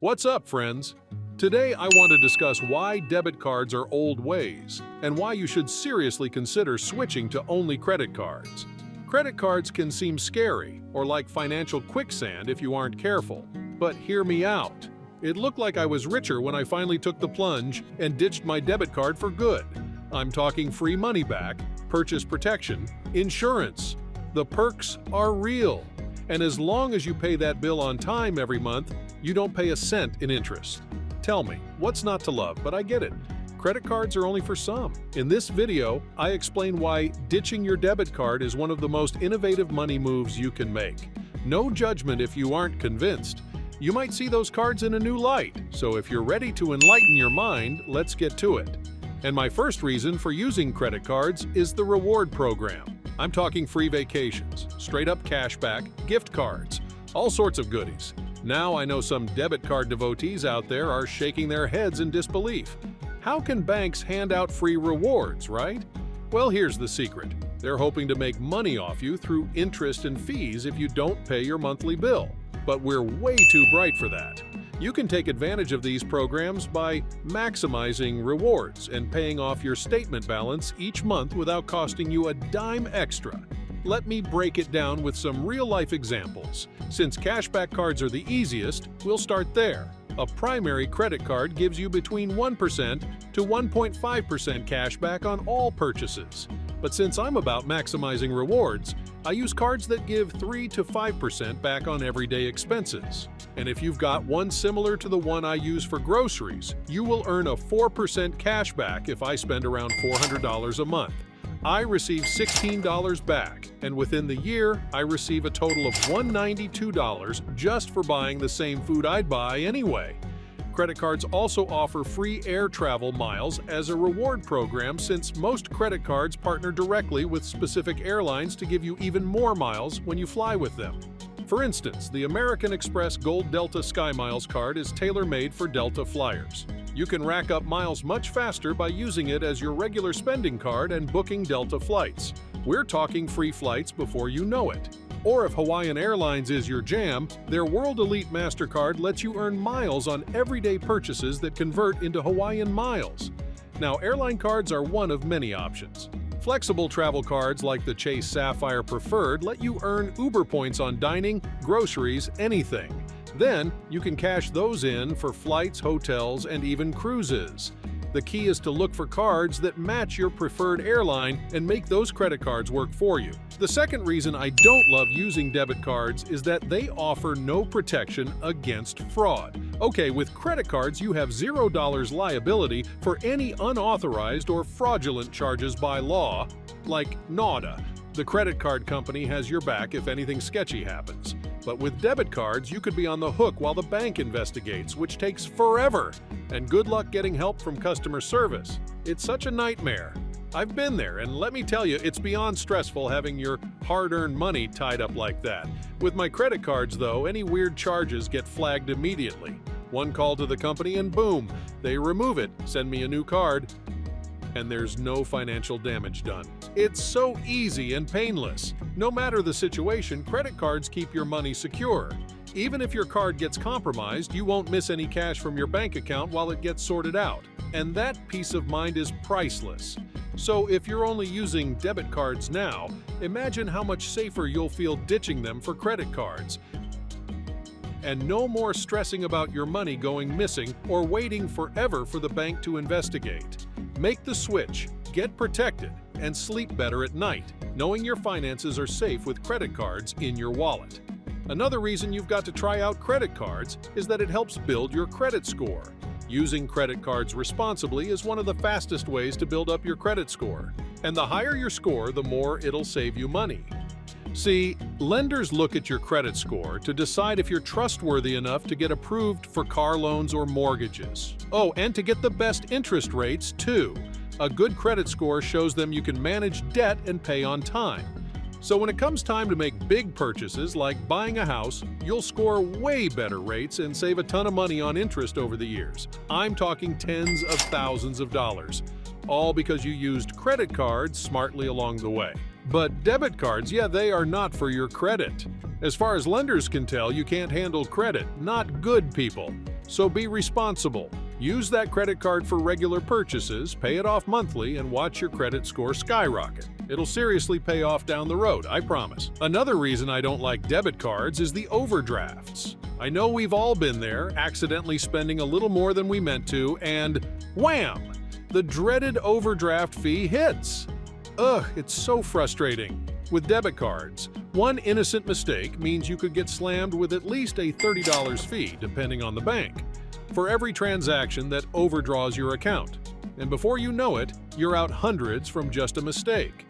What's up, friends? Today I want to discuss why debit cards are old ways and why you should seriously consider switching to only credit cards. Credit cards can seem scary or like financial quicksand if you aren't careful. But hear me out. It looked like I was richer when I finally took the plunge and ditched my debit card for good. I'm talking free money back, purchase protection, insurance. The perks are real. And as long as you pay that bill on time every month, you don't pay a cent in interest. Tell me, what's not to love? But I get it. Credit cards are only for some. In this video, I explain why ditching your debit card is one of the most innovative money moves you can make. No judgment if you aren't convinced. You might see those cards in a new light, so if you're ready to enlighten your mind, let's get to it. And my first reason for using credit cards is the reward program. I'm talking free vacations, straight-up cashback, gift cards, all sorts of goodies. Now I know some debit card devotees out there are shaking their heads in disbelief. How can banks hand out free rewards, right? Well, here's the secret. They're hoping to make money off you through interest and fees if you don't pay your monthly bill. But we're way too bright for that. You can take advantage of these programs by maximizing rewards and paying off your statement balance each month without costing you a dime extra. Let me break it down with some real-life examples. Since cashback cards are the easiest, we'll start there. A primary credit card gives you between 1% to 1.5% cash back on all purchases. But since I'm about maximizing rewards, I use cards that give 3 to 5% back on everyday expenses. And if you've got one similar to the one I use for groceries, you will earn a 4% cash back if I spend around $400 a month. I receive $16 back, and within the year, I receive a total of $192 just for buying the same food I'd buy anyway. Credit cards also offer free air travel miles as a reward program since most credit cards partner directly with specific airlines to give you even more miles when you fly with them. For instance, the American Express Gold Delta SkyMiles card is tailor-made for Delta flyers. You can rack up miles much faster by using it as your regular spending card and booking Delta flights. We're talking free flights before you know it. Or if Hawaiian Airlines is your jam, their World Elite MasterCard lets you earn miles on everyday purchases that convert into Hawaiian miles. Now, airline cards are one of many options. Flexible travel cards like the Chase Sapphire Preferred let you earn Uber points on dining, groceries, anything. Then, you can cash those in for flights, hotels, and even cruises. The key is to look for cards that match your preferred airline and make those credit cards work for you. The second reason I don't love using debit cards is that they offer no protection against fraud. Okay, with credit cards, you have $0 liability for any unauthorized or fraudulent charges by law, like nada. The credit card company has your back if anything sketchy happens. But with debit cards, you could be on the hook while the bank investigates, which takes forever. And good luck getting help from customer service. It's such a nightmare. I've been there, and let me tell you, it's beyond stressful having your hard-earned money tied up like that. With my credit cards, though, any weird charges get flagged immediately. One call to the company and boom, they remove it, send me a new card, and there's no financial damage done. It's so easy and painless. No matter the situation, credit cards keep your money secure. Even if your card gets compromised, you won't miss any cash from your bank account while it gets sorted out. And that peace of mind is priceless. So if you're only using debit cards now, imagine how much safer you'll feel ditching them for credit cards. And no more stressing about your money going missing or waiting forever for the bank to investigate. Make the switch, get protected, and sleep better at night, knowing your finances are safe with credit cards in your wallet. Another reason you've got to try out credit cards is that it helps build your credit score. Using credit cards responsibly is one of the fastest ways to build up your credit score. And the higher your score, the more it'll save you money. See, lenders look at your credit score to decide if you're trustworthy enough to get approved for car loans or mortgages. Oh, and to get the best interest rates, too. A good credit score shows them you can manage debt and pay on time. So when it comes time to make big purchases like buying a house, you'll score way better rates and save a ton of money on interest over the years. I'm talking tens of thousands of dollars. All because you used credit cards smartly along the way. But debit cards, yeah, they are not for your credit. As far as lenders can tell, you can't handle credit, not good people. So be responsible. Use that credit card for regular purchases, pay it off monthly, and watch your credit score skyrocket. It'll seriously pay off down the road, I promise. Another reason I don't like debit cards is the overdrafts. I know we've all been there, accidentally spending a little more than we meant to, and wham! The dreaded overdraft fee hits. Ugh, it's so frustrating. With debit cards, one innocent mistake means you could get slammed with at least a $30 fee, depending on the bank, for every transaction that overdraws your account. And before you know it, you're out hundreds from just a mistake.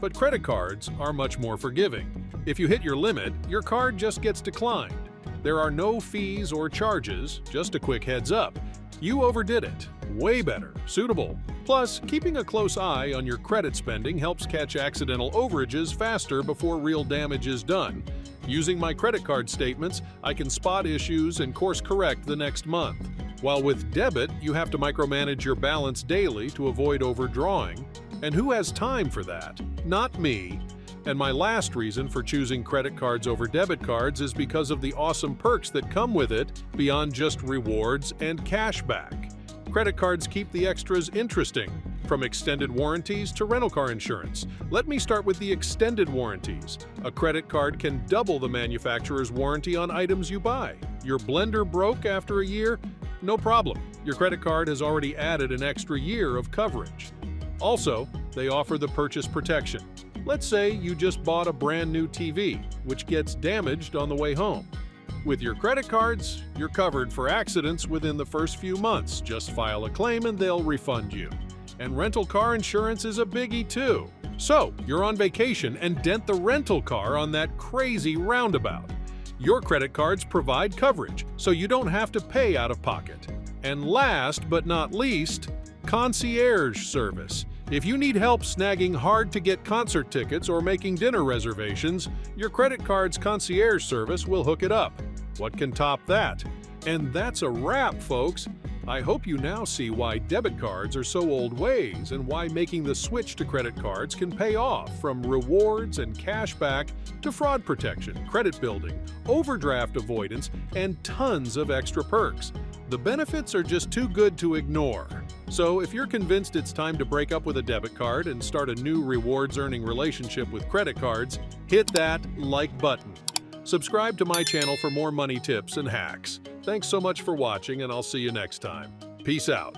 But credit cards are much more forgiving. If you hit your limit, your card just gets declined. There are no fees or charges, just a quick heads up. You overdid it. Way better, suitable. Plus, keeping a close eye on your credit spending helps catch accidental overages faster before real damage is done. Using my credit card statements, I can spot issues and course correct the next month. While with debit, you have to micromanage your balance daily to avoid overdrawing. And who has time for that? Not me. And my last reason for choosing credit cards over debit cards is because of the awesome perks that come with it beyond just rewards and cashback. Credit cards keep the extras interesting, from extended warranties to rental car insurance. Let me start with the extended warranties. A credit card can double the manufacturer's warranty on items you buy. Your blender broke after a year? No problem. Your credit card has already added an extra year of coverage. Also, they offer the purchase protection. Let's say you just bought a brand new TV, which gets damaged on the way home. With your credit cards, you're covered for accidents within the first few months. Just file a claim and they'll refund you. And rental car insurance is a biggie too. So, you're on vacation and dent the rental car on that crazy roundabout. Your credit cards provide coverage, so you don't have to pay out of pocket. And last but not least, concierge service. If you need help snagging hard-to-get concert tickets or making dinner reservations, your credit card's concierge service will hook it up. What can top that? And that's a wrap, folks. I hope you now see why debit cards are so old ways and why making the switch to credit cards can pay off, from rewards and cash back to fraud protection, credit building, overdraft avoidance, and tons of extra perks. The benefits are just too good to ignore. So if you're convinced it's time to break up with a debit card and start a new rewards-earning relationship with credit cards, hit that like button. Subscribe to my channel for more money tips and hacks. Thanks so much for watching, and I'll see you next time. Peace out.